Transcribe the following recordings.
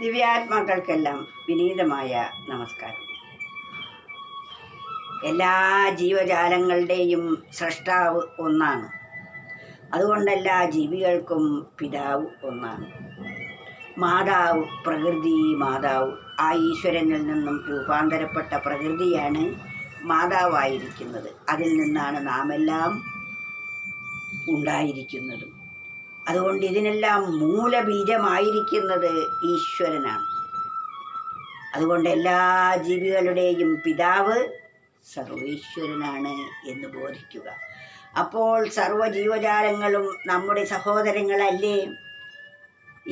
ദിവ്യാത്മാക്കൾക്കെല്ലാം വിനീതമായ നമസ്കാരം. എല്ലാ ജീവജാലങ്ങളുടെയും സ്രഷ്ടാവ് ഒന്നാണ്. അതുകൊണ്ട് എല്ലാ ജീവികൾക്കും പിതാവ് ഒന്നാണ്. മാതാവ് പ്രകൃതി മാതാവ്. ആ ഈശ്വരനിൽ നിന്നും രൂപാന്തരപ്പെട്ട പ്രകൃതിയാണ് മാതാവായിരിക്കുന്നത്. അതിൽ നിന്നാണ് നാം എല്ലാം ഉണ്ടായിരിക്കുന്നതും. അതുകൊണ്ട് ഇതിനെല്ലാം മൂലബീജമായിരിക്കുന്നത് ഈശ്വരനാണ്. അതുകൊണ്ട് എല്ലാ ജീവികളുടെയും പിതാവ് സർവേശ്വരനാണ് എന്ന് ബോധിക്കുക. അപ്പോൾ സർവ്വജീവജാലങ്ങളും നമ്മുടെ സഹോദരങ്ങളല്ലേ?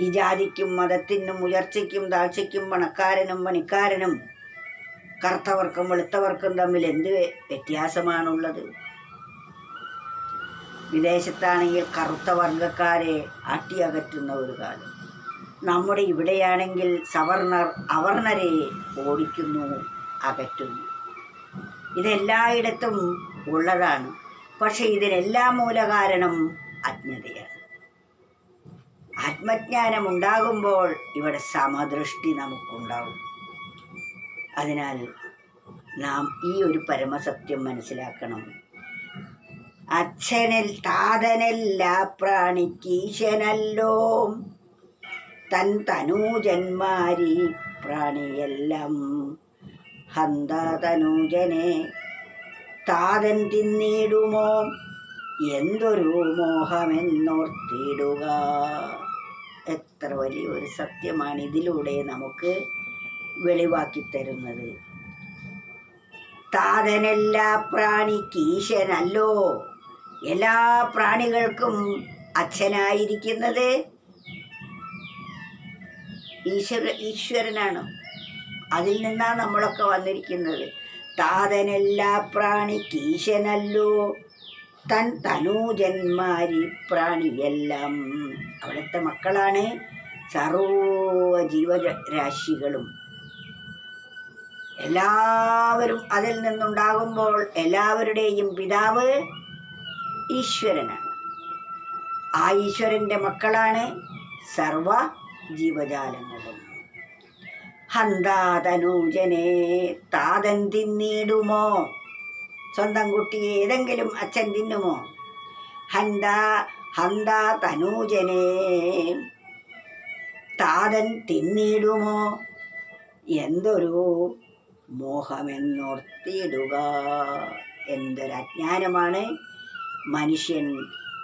ഈ ജാതിക്കും മതത്തിനും ഉയർച്ചയ്ക്കും താഴ്ചയ്ക്കും പണക്കാരനും പണിക്കാരനും കറുത്തവർക്കും വെളുത്തവർക്കും തമ്മിൽ എന്ത് വ്യത്യാസമാണുള്ളത്? വിദേശത്താണെങ്കിൽ കറുത്ത വർഗക്കാരെ അട്ടിയകറ്റുന്ന ഒരു കാലം. നമ്മുടെ ഇവിടെയാണെങ്കിൽ സവർണർ അവർണരെ ഓടിക്കുന്നു, അകറ്റുന്നു. ഇതെല്ലായിടത്തും ഉള്ളതാണ്. പക്ഷെ ഇതിനെല്ലാം മൂലകാരണം അജ്ഞതയാണ്. ആത്മജ്ഞാനം ഉണ്ടാകുമ്പോൾ ഇവിടെ സമദൃഷ്ടി നമുക്കുണ്ടാവും. അതിനാൽ നാം ഈ ഒരു പരമസത്യം മനസ്സിലാക്കണം. അച്ഛനിൽ താതനല്ല പ്രാണിക്കീശനല്ലോ, തൻ തനൂജന്മാരി പ്രാണിയെല്ലാം. ഹന്ത തനൂജനെ താതൻ തിന്നിടുമോ, എന്തൊരു മോഹമെന്നോർത്തിടുക. എത്ര വലിയൊരു സത്യമാണ് ഇതിലൂടെ നമുക്ക് വെളിവാക്കി തരുന്നത്. താതനെല്ലാ പ്രാണിക്കീശനല്ലോ, എല്ലാ പ്രാണികൾക്കും അച്ഛനായിരിക്കുന്നത് ഈശ്വരനാണ്. അതിൽ നിന്നാണ് നമ്മളൊക്കെ വന്നിരിക്കുന്നത്. താതനെല്ലാ പ്രാണിക്കീശനല്ലോ, തൻ തനൂജന്മാരി പ്രാണിയെല്ലാം. അവിടുത്തെ മക്കളാണ് സർവ്വ ജീവരാശികളും. എല്ലാവരും അതിൽ നിന്നുണ്ടാകുമ്പോൾ എല്ലാവരുടെയും പിതാവ് ഈശ്വരനാണ്. ആ ഈശ്വരൻ്റെ മക്കളാണ് സർവ ജീവജാലങ്ങളും. ഹന്താതനൂജനെ താതൻ തിന്നിടുമോ? സ്വന്തം കുട്ടിയെ ഏതെങ്കിലും അച്ഛൻ തിന്നുമോ? ഹന്താ തനൂജനെ താതൻ തിന്നിടുമോ, എന്തൊരു മോഹമെന്നോർത്തിടുക. എന്തൊരജ്ഞാനമാണ് മനുഷ്യൻ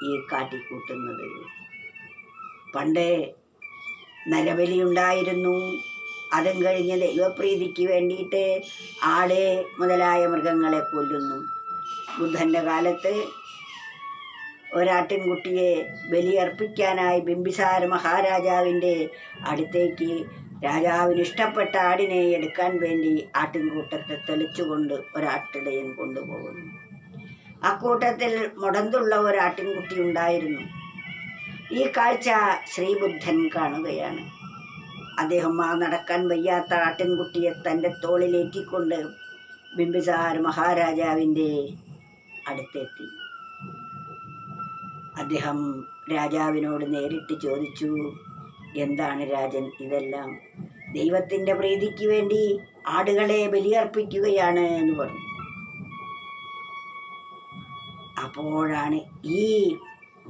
ഈ കാട്ടിക്കൂട്ടുന്നത്. പണ്ട് നരബലി ഉണ്ടായിരുന്നു. അതും കഴിഞ്ഞ് ദൈവപ്രീതിക്ക് വേണ്ടിയിട്ട് ആട് മുതലായ മൃഗങ്ങളെ കൊല്ലുന്നു. ബുദ്ധൻ്റെ കാലത്ത് ഒരാട്ടിൻകുട്ടിയെ ബലിയർപ്പിക്കാനായി ബിംബിസാര മഹാരാജാവിൻ്റെ അടുത്തേക്ക് രാജാവിന് ഇഷ്ടപ്പെട്ട ആടിനെ എടുക്കാൻ വേണ്ടി ആട്ടിൻകൂട്ടത്തെ തെളിച്ചുകൊണ്ട് ഒരാട്ടിടയൻ കൊണ്ടുപോകുന്നു. അക്കൂട്ടത്തിൽ മുടന്തുള്ള ഒരാട്ടിൻകുട്ടി ഉണ്ടായിരുന്നു. ഈ കാഴ്ച ശ്രീബുദ്ധൻ കാണുകയാണ്. അദ്ദേഹം ആ നടക്കാൻ വയ്യാത്ത ആട്ടിൻകുട്ടിയെ തൻ്റെ തോളിലേറ്റിക്കൊണ്ട് ബിംബിസാര മഹാരാജാവിൻ്റെ അടുത്തെത്തി. അദ്ദേഹം രാജാവിനോട് നേരിട്ട് ചോദിച്ചു, എന്താണ് രാജൻ ഇതെല്ലാം? ദൈവത്തിൻ്റെ പ്രീതിക്ക് വേണ്ടി ആടുകളെ ബലിയർപ്പിക്കുകയാണ് എന്ന് പറഞ്ഞു. അപ്പോഴാണ് ഈ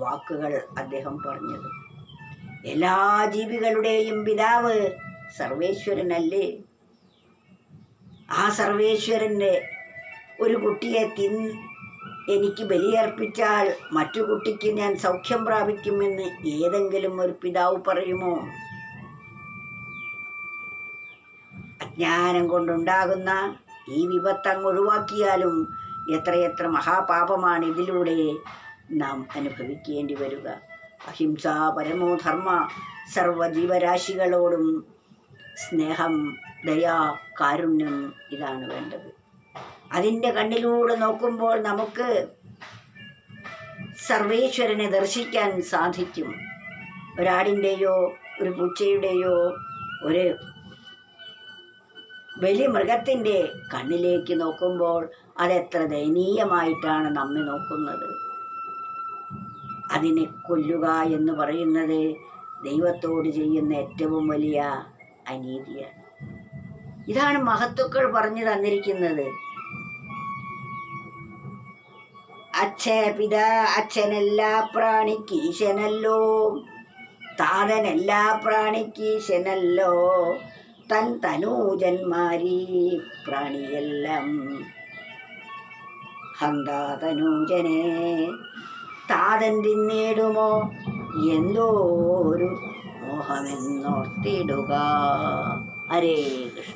വാക്കുകൾ അദ്ദേഹം പറഞ്ഞത്. എല്ലാ ജീവികളുടെയും പിതാവ് സർവേശ്വരനല്ലേ? ആ സർവേശ്വരൻ്റെ ഒരു കുട്ടിയെ എനിക്ക് ബലിയർപ്പിച്ചാൽ മറ്റു കുട്ടിക്ക് ഞാൻ സൗഖ്യം പ്രാപിക്കുമെന്ന് ഏതെങ്കിലും ഒരു പിതാവ് പറയുമോ? അജ്ഞാനം കൊണ്ടുണ്ടാകുന്ന ഈ വിപത്തങ്ങ് ഒഴിവാക്കിയാലും എത്രയെത്ര മഹാപാപമാണ് ഇതിലൂടെ നാം അനുഭവിക്കേണ്ടി വരിക. അഹിംസ പരമോ ധർമ്മ. സർവ്വജീവരാശികളോടും സ്നേഹം, ദയ, കാരുണ്യം, ഇതാണ് വേണ്ടത്. അതിൻ്റെ കണ്ണിലൂടെ നോക്കുമ്പോൾ നമുക്ക് സർവേശ്വരനെ ദർശിക്കാൻ സാധിക്കും. ഒരാടിൻ്റെയോ ഒരു പൂച്ചയുടെയോ ഒരു വലിയ മൃഗത്തിൻ്റെ കണ്ണിലേക്ക് നോക്കുമ്പോൾ അതെത്ര ദയനീയമായിട്ടാണ് നമ്മെ നോക്കുന്നത്. അതിനെ കൊല്ലുക എന്ന് പറയുന്നത് ദൈവത്തോട് ചെയ്യുന്ന ഏറ്റവും വലിയ അനീതിയാണ്. ഇതാണ് മഹത്തുക്കൾ പറഞ്ഞു തന്നിരിക്കുന്നത്. അച്ഛനെല്ലാ പ്രാണിക്ക് ഈശനല്ലോ, താതനെല്ലാ പ്രാണിക്ക് ഈശനല്ലോ, തൻ തനൂജന്മാരീ പ്രാണിയെല്ലാം ഹന്താതനൂജനെ താതൻ തിന്നിടുമോ എന്തോ ഒരു മോഹമെന്നോർത്തിടുക. ഹരേ കൃഷ്ണ.